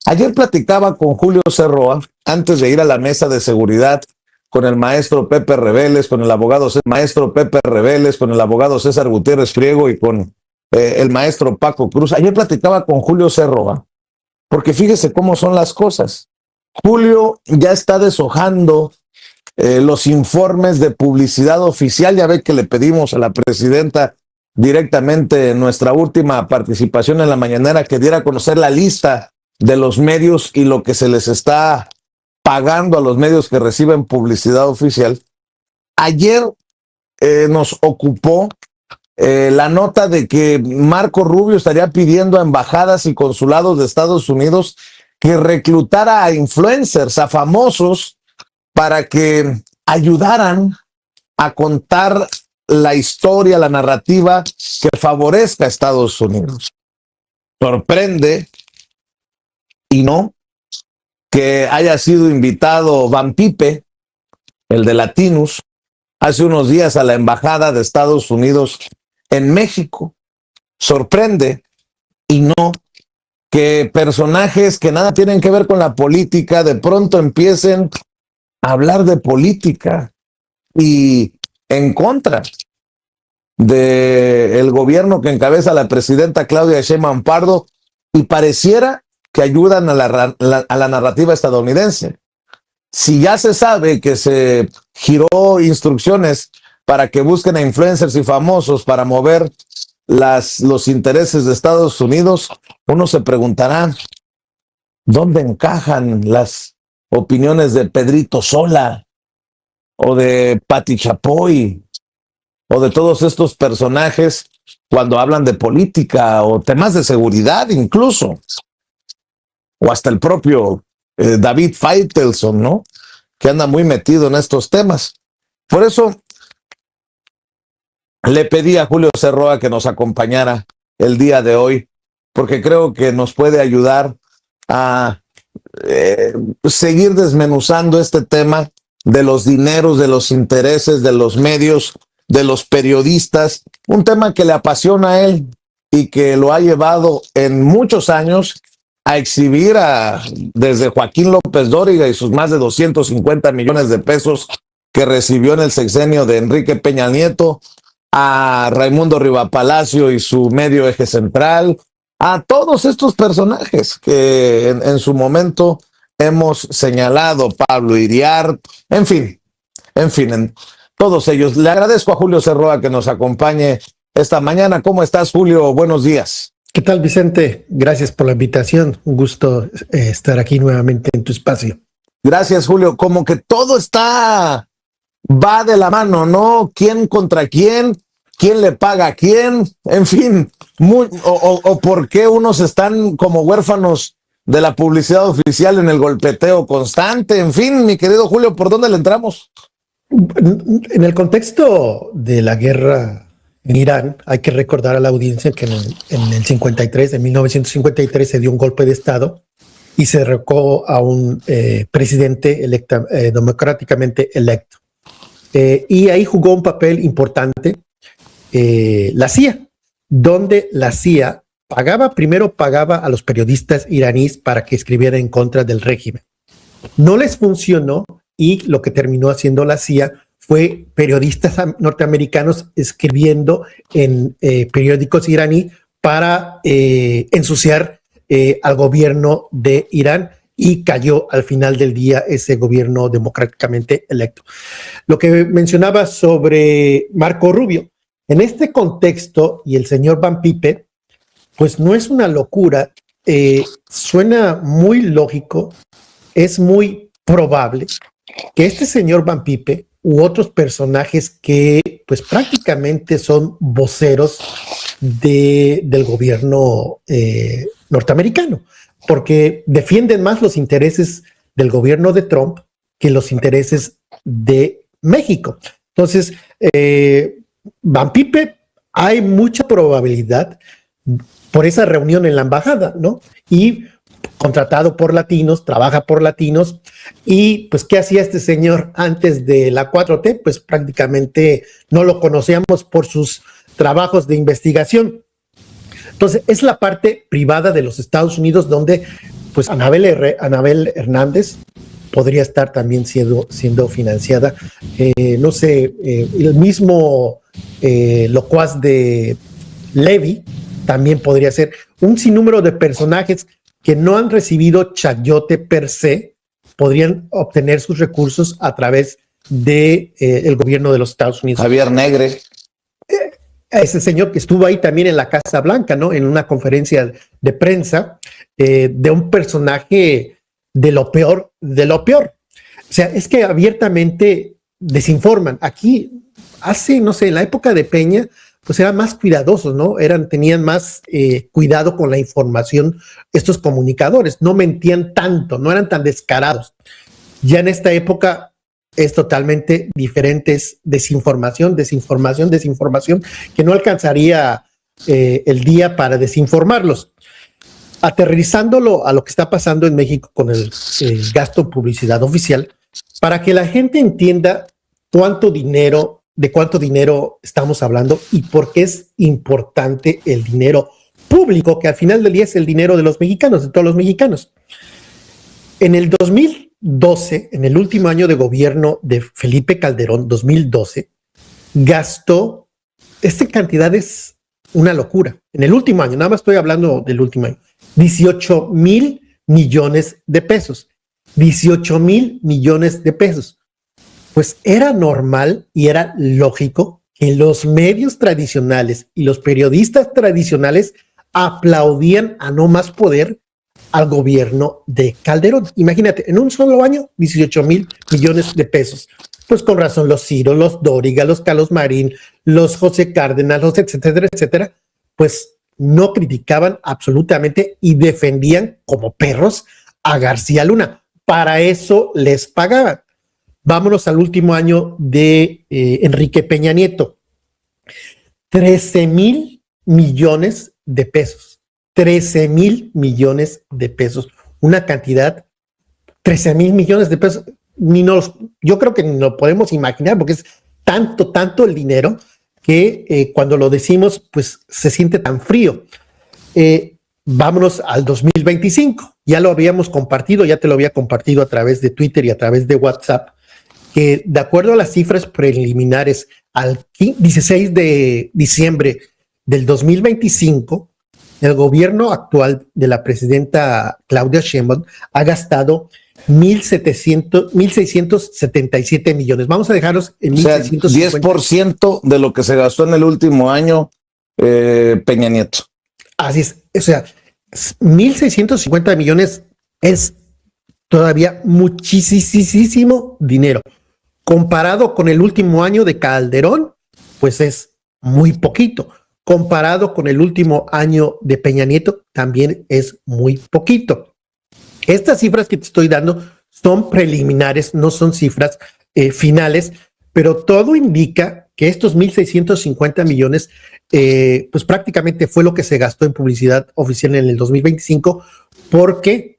Ayer platicaba con Julio Cerroa, antes de ir a la mesa de seguridad, con el maestro Pepe Reveles, con el abogado maestro Pepe Reveles, con el abogado César Gutiérrez Friego y con el maestro Paco Cruz. Ayer platicaba con Julio Cerroa, porque fíjese cómo son las cosas. Julio ya está deshojando los informes de publicidad oficial. Ya ve que le pedimos a la presidenta directamente en nuestra última participación en la mañanera que diera a conocer la lista de los medios y lo que se les está pagando a los medios que reciben publicidad oficial. Ayer nos ocupó la nota de que Marco Rubio estaría pidiendo a embajadas y consulados de Estados Unidos que reclutara a influencers, a famosos, para que ayudaran a contar la historia, la narrativa que favorezca a Estados Unidos. Sorprende, y no, que haya sido invitado Van Pipe, el de Latinus, hace unos días a la embajada de Estados Unidos en México. Sorprende, y no, que personajes que nada tienen que ver con la política de pronto empiecen a hablar de política y en contra del gobierno que encabeza la presidenta Claudia Sheinbaum Pardo, y pareciera que ayudan a la narrativa estadounidense. Si ya se sabe que se giró instrucciones para que busquen a influencers y famosos para mover los intereses de Estados Unidos, uno se preguntará, ¿dónde encajan las opiniones de Pedrito Sola o de Pati Chapoy o de todos estos personajes cuando hablan de política o temas de seguridad incluso? O hasta el propio David Faitelson, ¿no? Que anda muy metido en estos temas. Por eso le pedí a Julio Cerroa que nos acompañara el día de hoy, porque creo que nos puede ayudar a seguir desmenuzando este tema de los dineros, de los intereses, de los medios, de los periodistas, un tema que le apasiona a él y que lo ha llevado en muchos años a exhibir desde Joaquín López Dóriga y sus más de 250 millones de pesos que recibió en el sexenio de Enrique Peña Nieto, a Raimundo Rivapalacio y su medio Eje Central, a todos estos personajes que en su momento hemos señalado, Pablo Iriart, en fin, en todos ellos. Le agradezco a Julio Cerroa que nos acompañe esta mañana. ¿Cómo estás, Julio? Buenos días. ¿Qué tal, Vicente? Gracias por la invitación. Un gusto estar aquí nuevamente en tu espacio. Gracias, Julio. Como que todo va de la mano, ¿no? ¿Quién contra quién? ¿Quién le paga a quién? En fin, o por qué unos están como huérfanos de la publicidad oficial en el golpeteo constante. En fin, mi querido Julio, ¿por dónde le entramos? En el contexto de la guerra en Irán, hay que recordar a la audiencia que en el 53, en 1953, se dio un golpe de Estado y se derrocó a un presidente democráticamente electo. Y ahí jugó un papel importante la CIA, donde la CIA primero pagaba a los periodistas iraníes para que escribieran en contra del régimen. No les funcionó y lo que terminó haciendo la CIA fue periodistas norteamericanos escribiendo en periódicos iraníes para ensuciar al gobierno de Irán, y cayó al final del día ese gobierno democráticamente electo. Lo que mencionaba sobre Marco Rubio, en este contexto, y el señor Van Pipe, pues no es una locura, suena muy lógico, es muy probable que este señor Van Pipe u otros personajes que pues prácticamente son voceros del gobierno norteamericano, porque defienden más los intereses del gobierno de Trump que los intereses de México. Entonces, Van Pipe, hay mucha probabilidad por esa reunión en la embajada, ¿no? Y contratado por latinos, trabaja por latinos, y pues ¿qué hacía este señor antes de la 4T? Pues prácticamente no lo conocíamos por sus trabajos de investigación. Entonces es la parte privada de los Estados Unidos donde pues Anabel Hernández podría estar también siendo financiada. No sé, el mismo locuaz de Levy también podría ser. Un sinnúmero de personajes que no han recibido chayote per se podrían obtener sus recursos a través de el gobierno de los Estados Unidos. Javier Negre. Ese señor que estuvo ahí también en la Casa Blanca, ¿no? En una conferencia de prensa de un personaje de lo peor de lo peor. O sea, es que abiertamente desinforman. Aquí, hace, no sé, en la época de Peña, pues eran más cuidadosos, ¿no? Tenían más cuidado con la información estos comunicadores, no mentían tanto, no eran tan descarados. Ya en esta época es totalmente diferente, es desinformación, que no alcanzaría el día para desinformarlos. Aterrizándolo a lo que está pasando en México con el gasto en publicidad oficial, para que la gente entienda de cuánto dinero estamos hablando y por qué es importante el dinero público, que al final del día es el dinero de los mexicanos, de todos los mexicanos. En el 2012, en el último año de gobierno de Felipe Calderón, 2012, gastó, esta cantidad es una locura. En el último año, nada más estoy hablando del último año, 18,000 millones de pesos. 18,000 millones de pesos. Pues era normal y era lógico que los medios tradicionales y los periodistas tradicionales aplaudían a no más poder al gobierno de Calderón. Imagínate, en un solo año, 18,000 millones de pesos. Pues con razón los Ciro, los Dóriga, los Carlos Marín, los José Cárdenas, los etcétera, etcétera, pues no criticaban absolutamente y defendían como perros a García Luna. Para eso les pagaban. Vámonos al último año de Enrique Peña Nieto. 13,000 millones de pesos. 13,000 millones de pesos. Una cantidad, 13,000 millones de pesos. Yo creo que ni lo podemos imaginar porque es tanto el dinero que cuando lo decimos, pues se siente tan frío. Vámonos al 2025. Ya lo habíamos compartido, ya te lo había compartido a través de Twitter y a través de WhatsApp, que de acuerdo a las cifras preliminares al 16 de diciembre del 2025, el gobierno actual de la presidenta Claudia Sheinbaum ha gastado 1,677 millones. Vamos a dejarlos en 1,650. 10% de lo que se gastó en el último año Peña Nieto. Así es, o sea, 1,650 millones es todavía muchísimo dinero. Comparado con el último año de Calderón, pues es muy poquito. Comparado con el último año de Peña Nieto, también es muy poquito. Estas cifras que te estoy dando son preliminares, no son cifras finales, pero todo indica que estos 1,650 millones, pues prácticamente fue lo que se gastó en publicidad oficial en el 2025, porque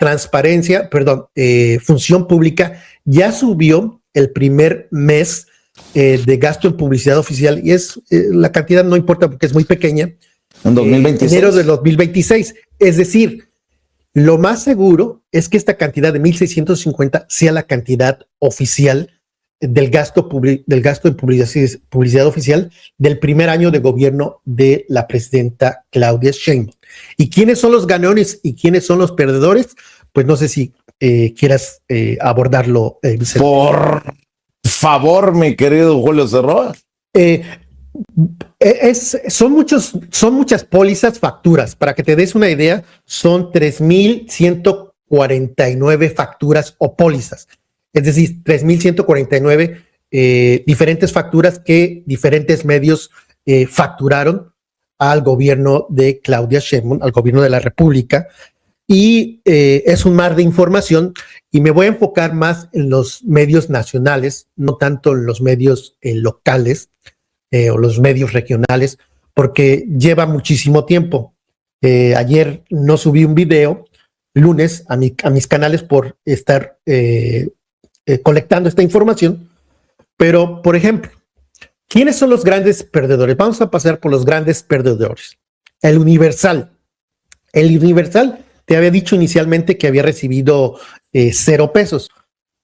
Función Pública ya subió el primer mes de gasto en publicidad oficial y la cantidad no importa porque es muy pequeña. En 2026. Enero de 2026. Es decir, lo más seguro es que esta cantidad de 1,650 sea la cantidad oficial del gasto en publicidad oficial del primer año de gobierno de la presidenta Claudia Sheinbaum. ¿Y quiénes son los ganones y quiénes son los perdedores? Pues no sé si quieras abordarlo, Vicente. Por favor, mi querido Julio Cerroa. Son muchas pólizas, facturas. Para que te des una idea, son 3,149 facturas o pólizas. Es decir, 3,149 diferentes facturas que diferentes medios facturaron al gobierno de Claudia Sheinbaum, al gobierno de la República. Y es un mar de información y me voy a enfocar más en los medios nacionales, no tanto en los medios locales o los medios regionales, porque lleva muchísimo tiempo. Ayer no subí un video, lunes, a mis canales por estar colectando esta información, pero, por ejemplo, ¿quiénes son los grandes perdedores? Vamos a pasar por los grandes perdedores. El Universal. El Universal te había dicho inicialmente que había recibido 0 pesos.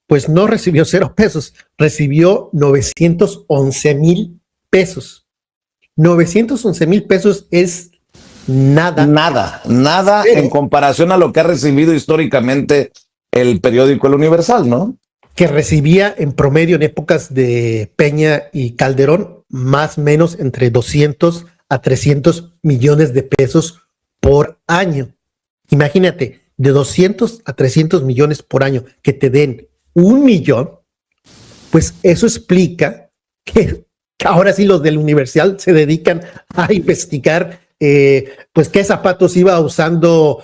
Pues no recibió 0 pesos, recibió 911,000 pesos. 911,000 pesos es nada. Nada en comparación a lo que ha recibido históricamente el periódico El Universal, ¿no? Que recibía en promedio en épocas de Peña y Calderón más o menos entre 200 a 300 millones de pesos por año. Imagínate, de 200 a 300 millones por año, que te den 1,000,000, pues eso explica que ahora sí los del Universal se dedican a investigar pues qué zapatos iba usando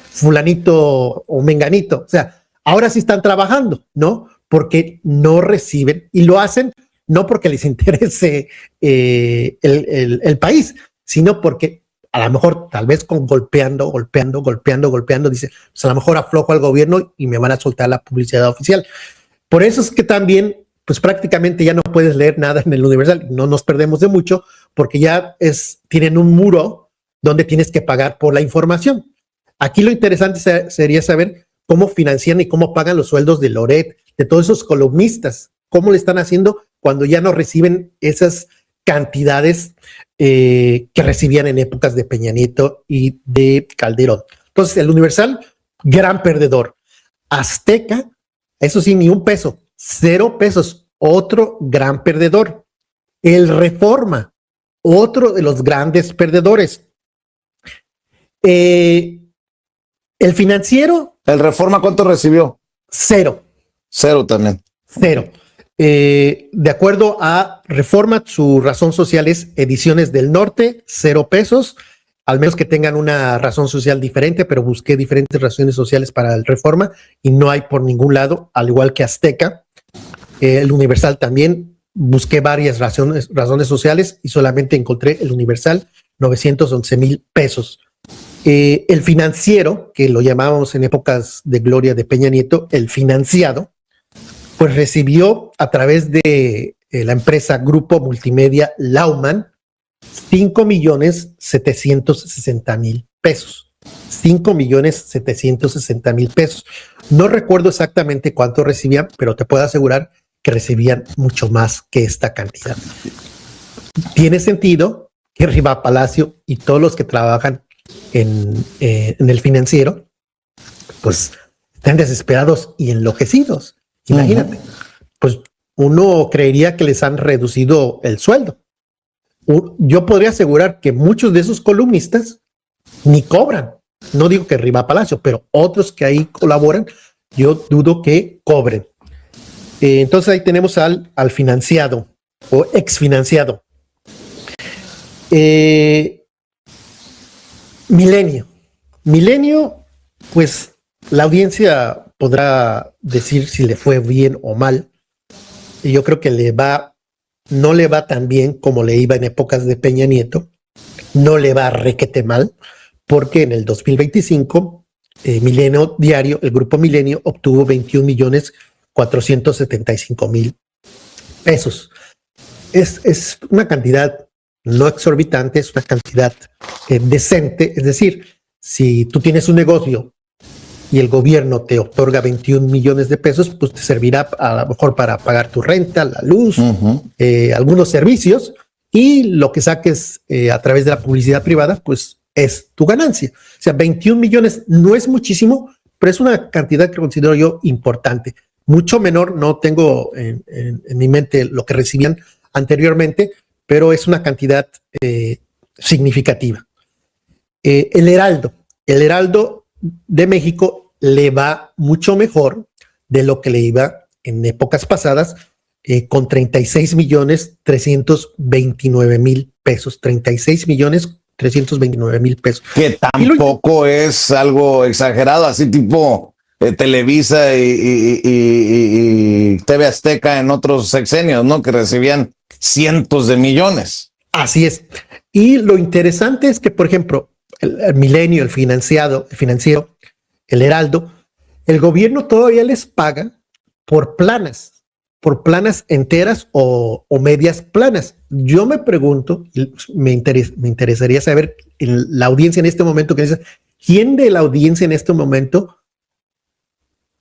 fulanito o menganito. O sea, ahora sí están trabajando, ¿no? Porque no reciben y lo hacen no porque les interese el país, sino porque a lo mejor tal vez con golpeando, dice, pues a lo mejor aflojo al gobierno y me van a soltar la publicidad oficial. Por eso es que también, pues prácticamente ya no puedes leer nada en el Universal, no nos perdemos de mucho, porque ya tienen un muro donde tienes que pagar por la información. Aquí lo interesante sería saber cómo financian y cómo pagan los sueldos de Loret, de todos esos columnistas, cómo le están haciendo cuando ya no reciben esas cantidades que recibían en épocas de Peña Nieto y de Calderón. Entonces, el Universal, gran perdedor. Azteca, eso sí, ni un peso, 0 pesos, otro gran perdedor. El Reforma, otro de los grandes perdedores. El Financiero. ¿El Reforma cuánto recibió? 0. 0 también. 0. De acuerdo a Reforma, su razón social es Ediciones del Norte, 0 pesos, al menos que tengan una razón social diferente, pero busqué diferentes razones sociales para el Reforma y no hay por ningún lado, al igual que Azteca. El Universal también, busqué varias razones sociales y solamente encontré el Universal, 911,000 pesos. El Financiero, que lo llamábamos en épocas de gloria de Peña Nieto, el financiado, pues recibió a través de la empresa Grupo Multimedia Lauman 5,760,000 pesos. 5,760,000 pesos. No recuerdo exactamente cuánto recibían, pero te puedo asegurar que recibían mucho más que esta cantidad. Tiene sentido que Riva Palacio y todos los que trabajan en el Financiero, pues están desesperados y enloquecidos. Imagínate, pues uno creería que les han reducido el sueldo. Yo podría asegurar que muchos de esos columnistas ni cobran. No digo que Riva Palacio, pero otros que ahí colaboran, yo dudo que cobren. Entonces ahí tenemos al financiado o exfinanciado. Milenio, pues la audiencia podrá decir si le fue bien o mal. Y yo creo que no le va tan bien como le iba en épocas de Peña Nieto, no le va requete mal, porque en el 2025 Milenio Diario, el grupo Milenio, obtuvo 21,475,000 pesos. Es una cantidad no exorbitante, es una cantidad decente. Es decir, si tú tienes un negocio y el gobierno te otorga 21 millones de pesos, pues te servirá a lo mejor para pagar tu renta, la luz, algunos servicios, y lo que saques a través de la publicidad privada, pues es tu ganancia. O sea, 21 millones no es muchísimo, pero es una cantidad que considero yo importante. Mucho menor, no tengo en mi mente lo que recibían anteriormente, pero es una cantidad significativa. El Heraldo de México le va mucho mejor de lo que le iba en épocas pasadas, con 36,329,000 pesos. 36,329,000 pesos. Que tampoco es algo exagerado, así tipo Televisa y TV Azteca en otros sexenios, ¿no? Que recibían cientos de millones. Así es. Y lo interesante es que, por ejemplo, el Milenio, el Financiero, el Heraldo, el gobierno todavía les paga por planas enteras o medias planas. Yo me pregunto, me interesaría saber en la audiencia en este momento que dice, ¿Quién de la audiencia en este momento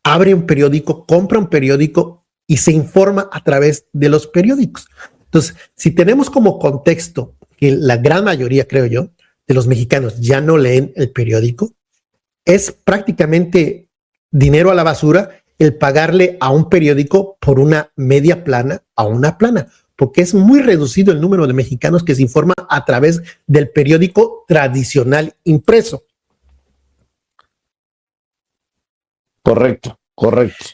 abre un periódico, compra un periódico y se informa a través de los periódicos? Entonces, si tenemos como contexto que la gran mayoría, creo yo, de los mexicanos ya no leen el periódico, es prácticamente dinero a la basura el pagarle a un periódico por una media plana a una plana, porque es muy reducido el número de mexicanos que se informa a través del periódico tradicional impreso. Correcto, correcto.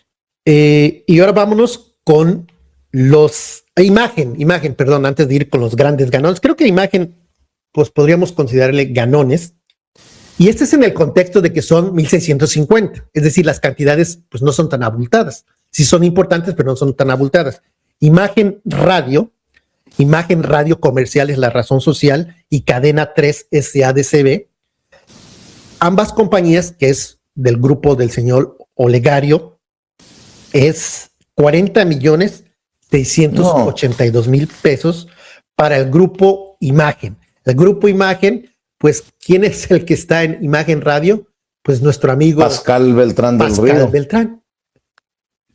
Y ahora vámonos con los imagen, perdón, antes de ir con los grandes ganones. Creo que imagen, pues podríamos considerarle ganones. Y este es en el contexto de que son 1,650, es decir, las cantidades pues no son tan abultadas. Sí son importantes, pero no son tan abultadas. Imagen Radio Comercial es La Razón Social y Cadena 3 SADCB. Ambas compañías, que es del grupo del señor Olegario, es 40,682,000 pesos para el grupo Imagen. El grupo Imagen, pues, ¿quién es el que está en Imagen Radio? Pues nuestro amigo Pascal Beltrán del Río. Pascal Beltrán.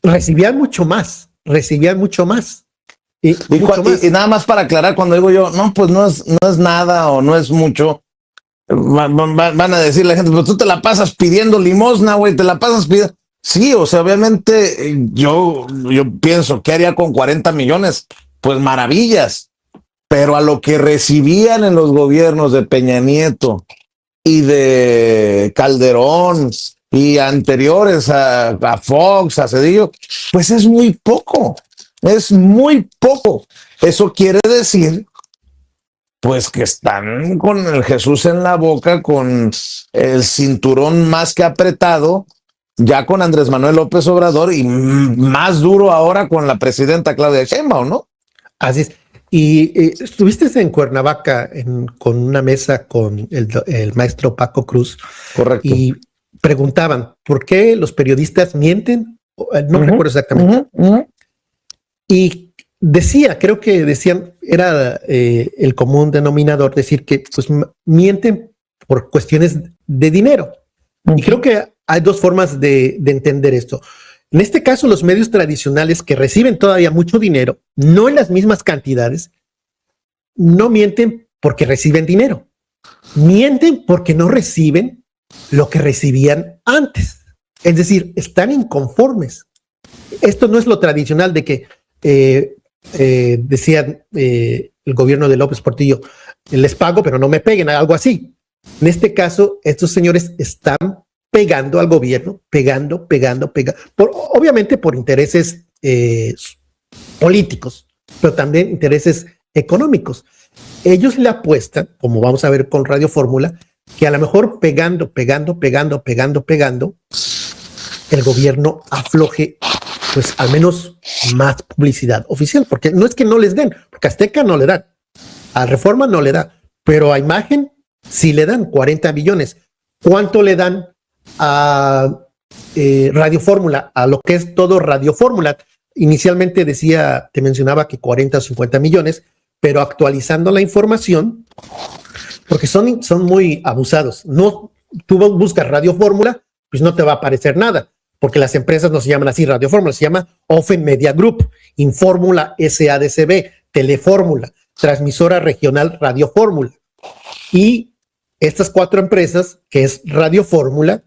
Recibían mucho más. Y nada más para aclarar, cuando digo yo, no, pues no es nada o no es mucho, van a decir la gente, pero tú te la pasas pidiendo limosna, güey, te la pasas pidiendo. Sí, o sea, obviamente yo pienso, ¿qué haría con 40 millones? Pues maravillas. Pero a lo que recibían en los gobiernos de Peña Nieto y de Calderón y anteriores a Fox, a Cedillo, pues es muy poco. Eso quiere decir, pues, que están con el Jesús en la boca, con el cinturón más que apretado, ya con Andrés Manuel López Obrador y más duro ahora con la presidenta Claudia Sheinbaum, ¿no? Así es. Y estuviste en Cuernavaca con una mesa con el maestro Paco Cruz. Correcto. Y preguntaban, ¿por qué los periodistas mienten? No recuerdo exactamente. Y creo que decían, era el común denominador decir que pues mienten por cuestiones de dinero. Y creo que hay dos formas de entender esto. En este caso, los medios tradicionales que reciben todavía mucho dinero, no en las mismas cantidades, no mienten porque reciben dinero. Mienten porque no reciben lo que recibían antes. Es decir, están inconformes. Esto no es lo tradicional de que decían el gobierno de López Portillo, les pago, pero no me peguen, algo así. En este caso, estos señores están pegando al gobierno, pegando, obviamente por intereses políticos, pero también intereses económicos. Ellos le apuestan, como vamos a ver con Radio Fórmula, que a lo mejor pegando, el gobierno afloje, pues al menos más publicidad oficial, porque no es que no les den, porque a Azteca no le dan, a Reforma no le da, pero a Imagen sí le dan 40 millones. ¿Cuánto le dan a Radio Fórmula, a lo que es todo Radio Fórmula? Inicialmente te mencionaba que 40 o 50 millones, pero actualizando la información, porque son muy abusados. No, tú buscas Radio Fórmula, pues no te va a aparecer nada, porque las empresas no se llaman así Radio Fórmula, se llama Ofen Media Group, Infórmula SADCB, Telefórmula, Transmisora Regional Radio Fórmula. Y estas cuatro empresas, que es Radio Fórmula,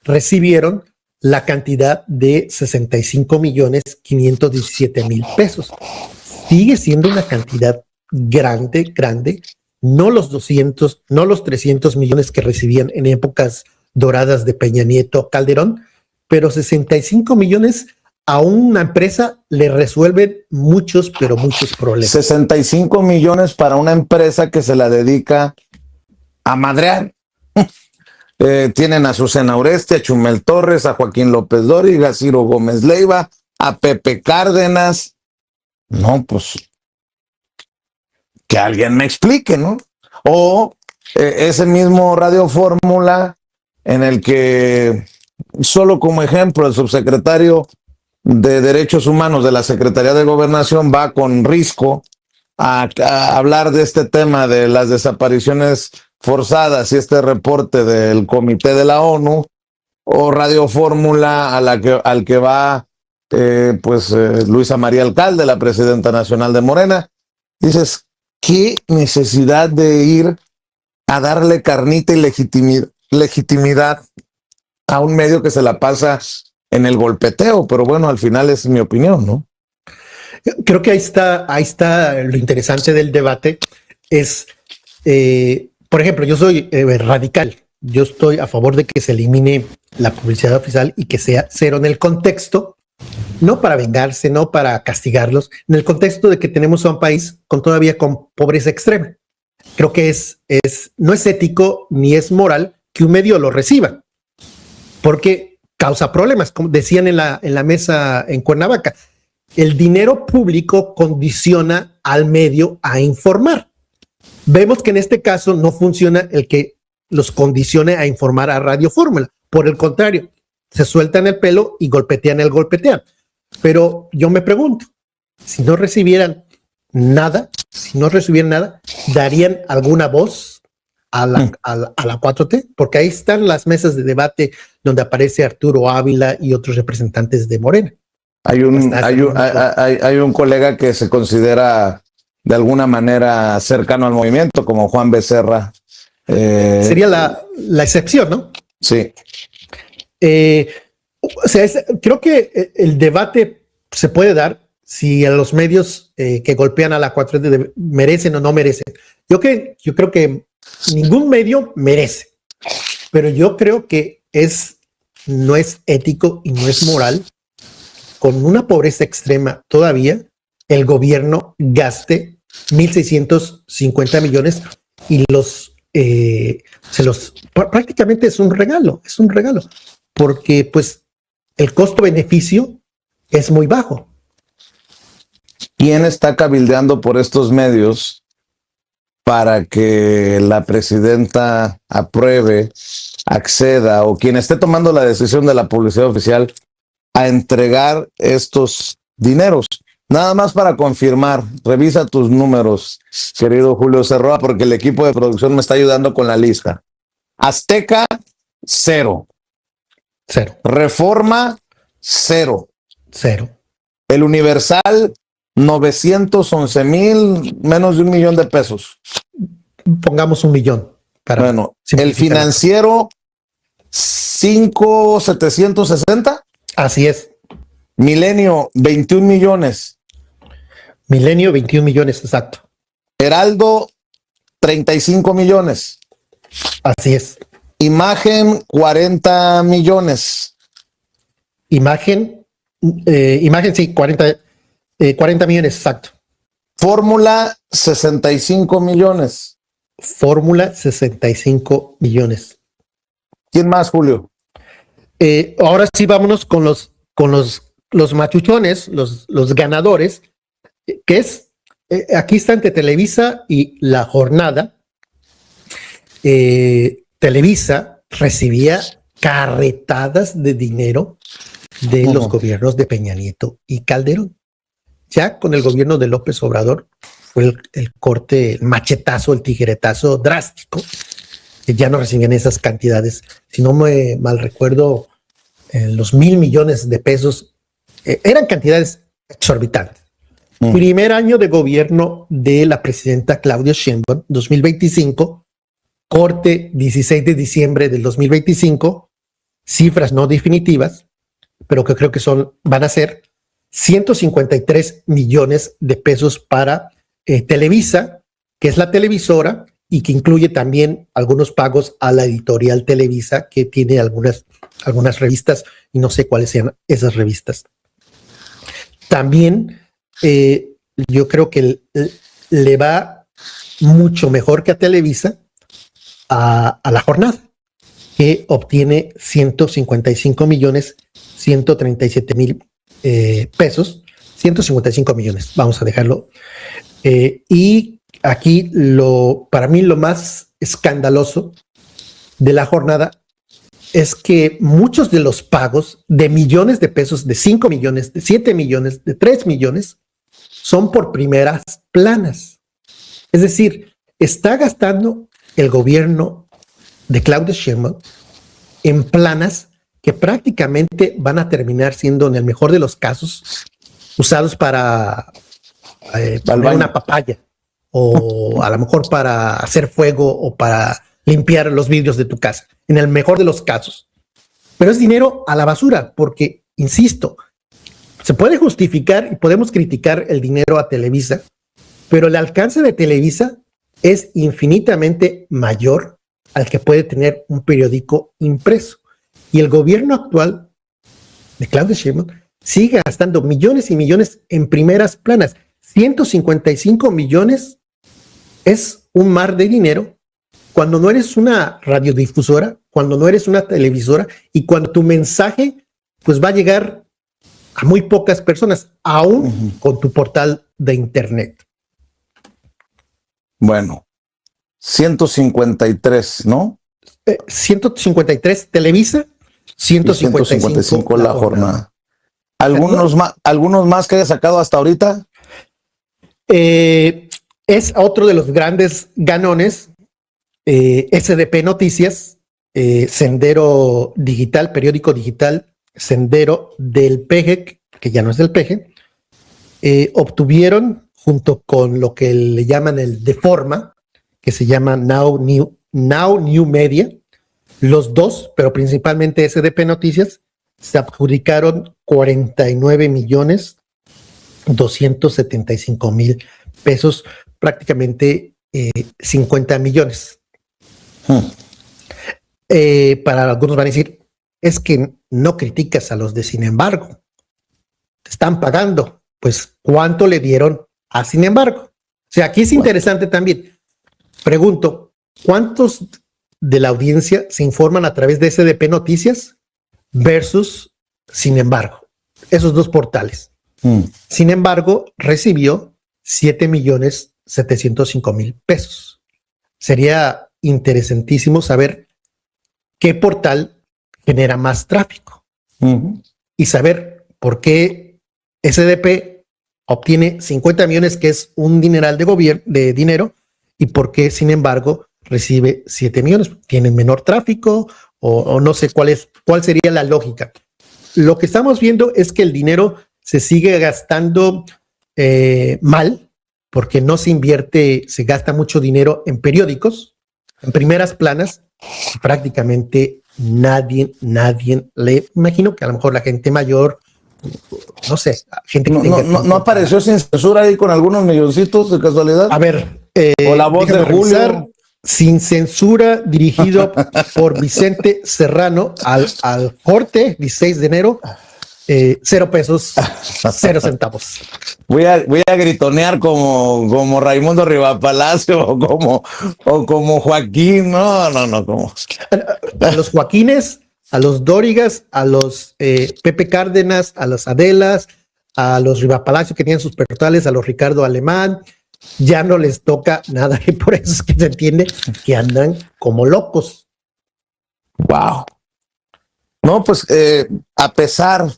recibieron la cantidad de 65,517,000 pesos. Sigue siendo una cantidad grande, no los 200, no los 300 millones que recibían en épocas doradas de Peña Nieto, Calderón, pero 65 millones a una empresa le resuelven muchos problemas. 65 millones para una empresa que se la dedica a madrear. Tienen a Susana Oreste, a Chumel Torres, a Joaquín López Dóriga, a Ciro Gómez Leiva, a Pepe Cárdenas. No, pues que alguien me explique, ¿no? O ese mismo Radio Fórmula en el que, solo como ejemplo, el subsecretario de Derechos Humanos de la Secretaría de Gobernación va con Risco a hablar de este tema de las desapariciones forzadas y este reporte del Comité de la ONU, o Radio Fórmula al que va Luisa María Alcalde, la presidenta nacional de Morena. Dices, ¿qué necesidad de ir a darle carnita y legitimidad a un medio que se la pasa en el golpeteo? Pero bueno, al final es mi opinión, ¿no? Creo que ahí está lo interesante del debate. Es, por ejemplo, yo soy radical. Yo estoy a favor de que se elimine la publicidad oficial y que sea cero en el contexto, no para vengarse, no para castigarlos, en el contexto de que tenemos a un país todavía con pobreza extrema. Creo que no es ético ni es moral que un medio lo reciba, porque causa problemas, como decían en la mesa en Cuernavaca. El dinero público condiciona al medio a informar. Vemos que en este caso no funciona el que los condicione a informar a Radio Fórmula. Por el contrario, se sueltan el pelo y golpetean el golpetean. Pero yo me pregunto, si no recibieran nada, ¿darían alguna voz a la 4T? Porque ahí están las mesas de debate donde aparece Arturo Ávila y otros representantes de Morena. Hay un colega que se considera de alguna manera cercano al movimiento, como Juan Becerra. Sería la excepción, ¿no? Sí. Creo que el debate se puede dar si a los medios que golpean a la 4T merecen o no merecen. Yo creo que ningún medio merece, pero yo creo que no es ético y no es moral, con una pobreza extrema todavía, el gobierno gaste 1,650 millones y prácticamente es un regalo, porque pues el costo-beneficio es muy bajo. ¿Quién está cabildeando por estos medios para que la presidenta apruebe, acceda, o quien esté tomando la decisión de la publicidad oficial a entregar estos dineros? Nada más para confirmar, revisa tus números, querido Julio Cerroa, porque el equipo de producción me está ayudando con la lista. Azteca, 0. Reforma, 0. El Universal, 911,000, menos de 1 millón de pesos. Pongamos 1 millón. Bueno, el Financiero, 5,760. Así es. Milenio, 21 millones. Milenio, 21 millones, exacto. Heraldo, 35 millones. Así es. Imagen, 40 millones. Imagen, sí, 40 millones, exacto. Fórmula, 65 millones. Fórmula, 65 millones. ¿Quién más, Julio? Ahora sí, vámonos con los machuchones, los ganadores, que es, aquí está entre Televisa y La Jornada. Televisa recibía carretadas de dinero de los gobiernos de Peña Nieto y Calderón. Ya con el gobierno de López Obrador fue el corte, el machetazo, el tijeretazo drástico, que ya no recibían esas cantidades. Si no me mal recuerdo, los 1,000 millones de pesos eran cantidades exorbitantes. Primer año de gobierno de la presidenta Claudia Sheinbaum, 2025, corte 16 de diciembre del 2025, cifras no definitivas, pero que creo que van a ser 153 millones de pesos para Televisa, que es la televisora y que incluye también algunos pagos a la editorial Televisa, que tiene algunas revistas y no sé cuáles sean esas revistas. También yo creo que le va mucho mejor que a Televisa a La Jornada, que obtiene 155,137,000 pesos, 155 millones, vamos a dejarlo. Y aquí para mí lo más escandaloso de La Jornada es que muchos de los pagos de millones de pesos, de 5 millones, de 7 millones, de 3 millones, son por primeras planas. Es decir, está gastando el gobierno de Claudia Sheinbaum en planas que prácticamente van a terminar siendo, en el mejor de los casos, usados para poner una papaya, o a lo mejor para hacer fuego o para limpiar los vidrios de tu casa, en el mejor de los casos. Pero es dinero a la basura, porque, insisto, se puede justificar y podemos criticar el dinero a Televisa, pero el alcance de Televisa es infinitamente mayor al que puede tener un periódico impreso. Y el gobierno actual de Claudia Sheinbaum sigue gastando millones y millones en primeras planas. 155 millones es un mar de dinero cuando no eres una radiodifusora, cuando no eres una televisora y cuando tu mensaje pues va a llegar a muy pocas personas, aún con tu portal de internet. Bueno, 153, ¿no? 153 Televisa, 155 la jornada. ¿Algunos más que haya sacado hasta ahorita? Es otro de los grandes ganones, SDP Noticias, Sendero Digital, periódico digital, Sendero del PEGE, que ya no es del PEGE, obtuvieron, junto con lo que le llaman el Deforma, que se llama Now New Media, los dos, pero principalmente SDP Noticias, se adjudicaron 49,275,000 pesos, prácticamente 50 millones. Para algunos van a decir, es que no criticas a los de Sin Embargo, te están pagando, pues ¿cuánto le dieron a Sin Embargo? O sea, aquí es interesante también. Pregunto, ¿cuántos de la audiencia se informan a través de SDP Noticias versus Sin Embargo? Esos dos portales. Sin Embargo, recibió 7,705,000 pesos. Sería interesantísimo saber qué portal genera más tráfico y saber por qué SDP obtiene 50 millones, que es un dineral de dinero, y por qué, sin embargo, recibe 7 millones. ¿Tienen menor tráfico o no sé cuál sería la lógica? Lo que estamos viendo es que el dinero se sigue gastando mal, porque no se invierte, se gasta mucho dinero en periódicos, en primeras planas. Prácticamente nadie le imagino que a lo mejor la gente mayor, no sé, gente que no apareció Sin Censura ahí con algunos milloncitos de casualidad. A ver, o La Voz de Julio. Sin Censura, dirigido por Vicente Serrano, al corte, 16 de enero, 0 pesos, 0 centavos. Voy a gritonear como Raimundo Rivapalacio o como Joaquín. No, como. A los Joaquines, a los Dórigas, a los Pepe Cárdenas, a las Adelas, a los Rivapalacio que tienen sus portales, a los Ricardo Alemán, ya no les toca nada, y por eso es que se entiende que andan como locos. Wow. No, pues a pesar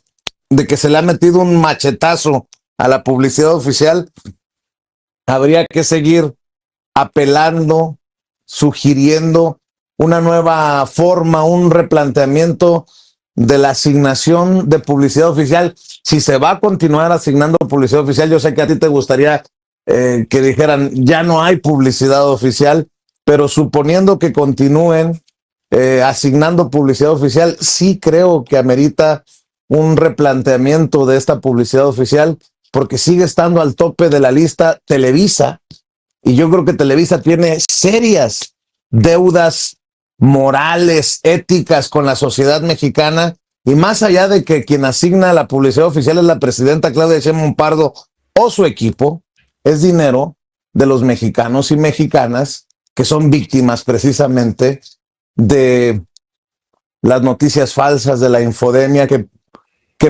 de que se le ha metido un machetazo a la publicidad oficial, habría que seguir apelando, sugiriendo una nueva forma, un replanteamiento de la asignación de publicidad oficial. Si se va a continuar asignando publicidad oficial, yo sé que a ti te gustaría que dijeran ya no hay publicidad oficial, pero suponiendo que continúen asignando publicidad oficial, sí creo que amerita un replanteamiento de esta publicidad oficial, porque sigue estando al tope de la lista Televisa, y yo creo que Televisa tiene serias deudas morales, éticas con la sociedad mexicana, y más allá de que quien asigna la publicidad oficial es la presidenta Claudia Sheinbaum Pardo o su equipo, es dinero de los mexicanos y mexicanas que son víctimas precisamente de las noticias falsas, de la infodemia que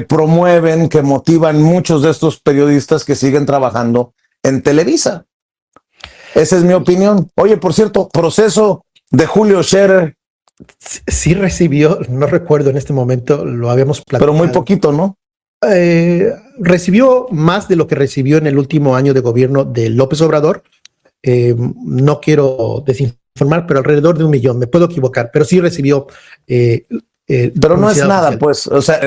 promueven, que motivan muchos de estos periodistas que siguen trabajando en Televisa. Esa es mi opinión. Oye, por cierto, proceso de Julio Scherer. Sí recibió, no recuerdo en este momento, lo habíamos platicado. Pero muy poquito, ¿no? Recibió más de lo que recibió en el último año de gobierno de López Obrador. No quiero desinformar informar, pero alrededor de 1 millón, me puedo equivocar, pero sí recibió. Pero no es nada, oficial. pues, o sea,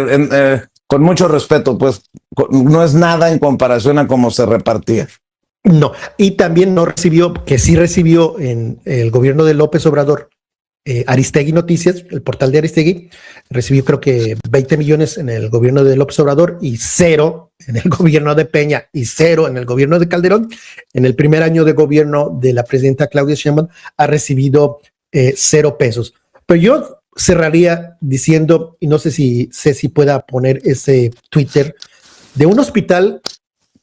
con mucho respeto, pues, no es nada en comparación a cómo se repartía. No, y también no recibió, que sí recibió en el gobierno de López Obrador, Aristegui Noticias, el portal de Aristegui, recibió creo que 20 millones en el gobierno de López Obrador y 0 en el gobierno de Peña y 0 en el gobierno de Calderón. En el primer año de gobierno de la presidenta Claudia Sheinbaum ha recibido 0 pesos. Pero yo cerraría diciendo, y no sé si Ceci pueda poner ese Twitter, de un hospital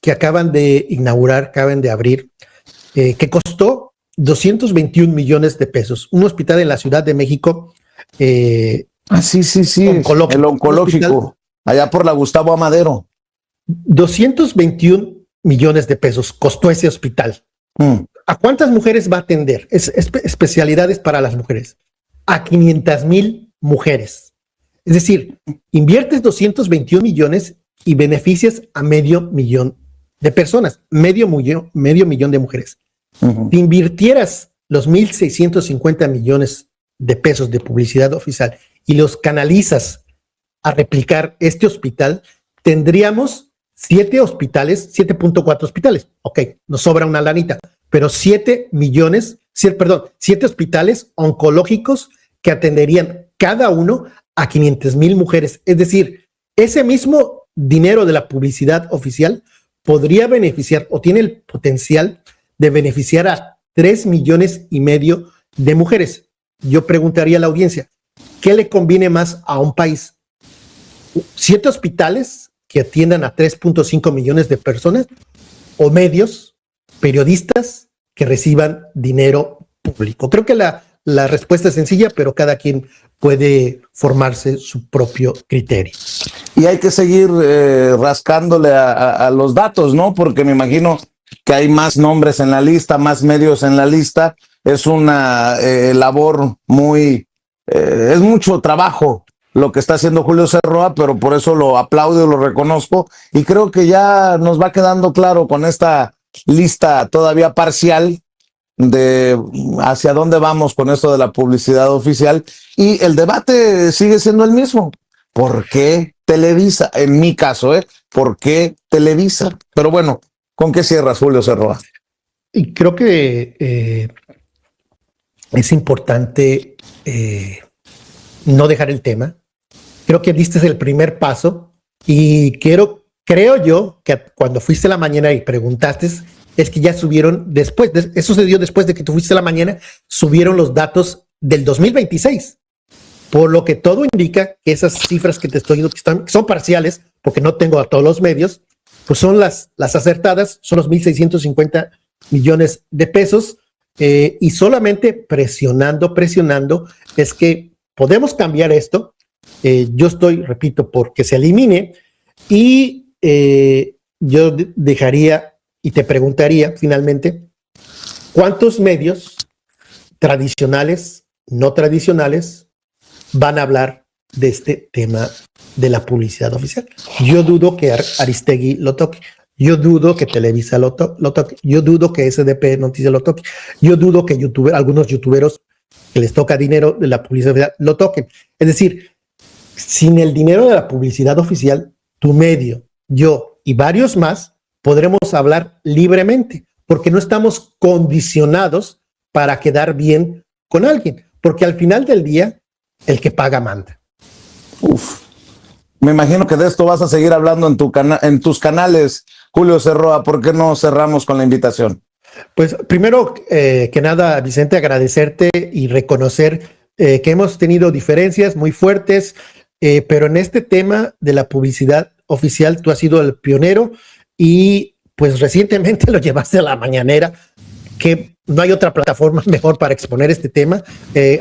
que acaban de inaugurar, acaban de abrir, que costó 221 millones de pesos. Un hospital en la Ciudad de México. Sí, Oncológico. el oncológico, allá por la Gustavo Amadero. 221 millones de pesos costó ese hospital. ¿A cuántas mujeres va a atender? Especialidades para las mujeres. A 500,000 mujeres. Es decir, inviertes 221 millones y beneficias a 500,000 de personas, medio millón de mujeres. Si invirtieras los 1,650 millones de pesos de publicidad oficial y los canalizas a replicar este hospital, tendríamos 7 hospitales, 7.4 hospitales. Ok, nos sobra una lanita, pero 7 hospitales oncológicos que atenderían cada uno a 500,000 mujeres. Es decir, ese mismo dinero de la publicidad oficial podría beneficiar o tiene el potencial de beneficiar a 3,5 millones de mujeres. Yo preguntaría a la audiencia, ¿qué le conviene más a un país? 7 hospitales que atiendan a 3.5 millones de personas o medios, periodistas que reciban dinero público. Creo que la respuesta es sencilla, pero cada quien puede formarse su propio criterio. Y hay que seguir rascándole a los datos, ¿no? Porque me imagino que hay más nombres en la lista, más medios en la lista. Es una labor es mucho trabajo lo que está haciendo Julio C. Roa, pero por eso lo aplaudo y lo reconozco. Y creo que ya nos va quedando claro con esta lista todavía parcial de hacia dónde vamos con esto de la publicidad oficial. Y el debate sigue siendo el mismo. ¿Por qué Televisa? En mi caso, ¿por qué Televisa? Pero bueno, ¿con qué cierras, Julio C. Roa? Y creo que es importante no dejar el tema. Creo que diste el primer paso y creo yo que cuando fuiste a la mañana y preguntaste, es que ya subieron después, eso se dio después de que tú fuiste a la mañana, subieron los datos del 2026. Por lo que todo indica que esas cifras que te estoy diciendo que son parciales, porque no tengo a todos los medios, pues son las acertadas, son los 1,650 millones de pesos, y solamente presionando, es que podemos cambiar esto. Yo estoy, repito, porque se elimine, y yo dejaría y te preguntaría finalmente, ¿cuántos medios tradicionales, no tradicionales, van a hablar de este tema de la publicidad oficial? Yo dudo que Aristegui lo toque. Yo dudo que Televisa lo toque. Yo dudo que SDP Noticias lo toque. Yo dudo que algunos youtuberos que les toca dinero de la publicidad oficial lo toquen. Es decir, sin el dinero de la publicidad oficial, tu medio, yo y varios más podremos hablar libremente, porque no estamos condicionados para quedar bien con alguien, porque al final del día, el que paga manda. Me imagino que de esto vas a seguir hablando en tus canales, Julio C. Roa. ¿Por qué no cerramos con la invitación? Pues primero que nada, Vicente, agradecerte y reconocer que hemos tenido diferencias muy fuertes, pero en este tema de la publicidad oficial tú has sido el pionero y pues recientemente lo llevaste a la mañanera, que no hay otra plataforma mejor para exponer este tema.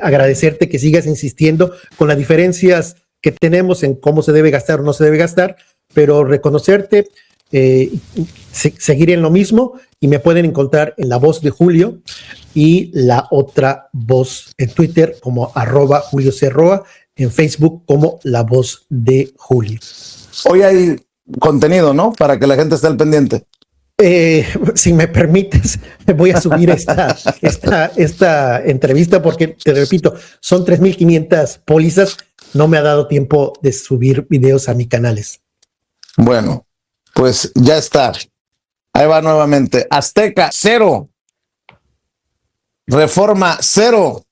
Agradecerte que sigas insistiendo con las diferencias que tenemos en cómo se debe gastar o no se debe gastar, pero reconocerte, seguir en lo mismo, y me pueden encontrar en La Voz de Julio y La Otra Voz en Twitter como @Julio C. Roa, en Facebook como La Voz de Julio. Hoy hay contenido, ¿no? Para que la gente esté al pendiente. Si me permites, voy a subir esta entrevista porque, te repito, son 3,500 pólizas. No me ha dado tiempo de subir videos a mis canales. Bueno, pues ya está. Ahí va nuevamente. Azteca, 0. Reforma, 0.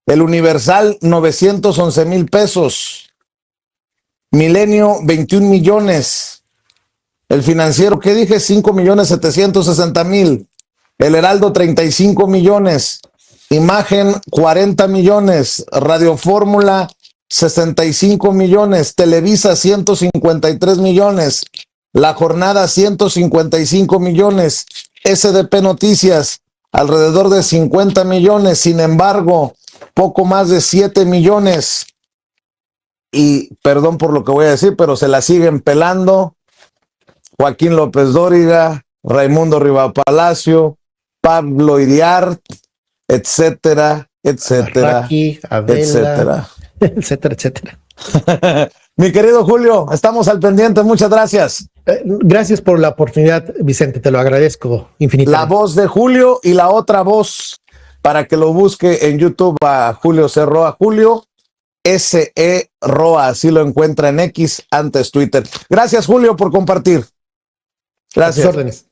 El Universal, 911,000 pesos. Milenio, 21 millones. El Financiero, ¿qué dije? 5,760,000. El Heraldo, 35 millones. Imagen, 40 millones. Radio Fórmula, 65 millones. Televisa, 153 millones. La Jornada, 155 millones. SDP Noticias, alrededor de 50 millones. Sin embargo, poco más de 7 millones. Y perdón por lo que voy a decir, pero se la siguen pelando Joaquín López Dóriga, Raimundo Rivapalacio, Pablo Iriart, etcétera, etcétera, Raki, Adela, etcétera, etcétera. Mi querido Julio, estamos al pendiente, muchas gracias. Gracias por la oportunidad, Vicente, te lo agradezco infinitamente. La voz de Julio y la otra voz, para que lo busque en YouTube a Julio C. Roa, Julio S.E. Roa, así lo encuentra en X, antes Twitter. Gracias, Julio, por compartir. Gracias. A tus órdenes.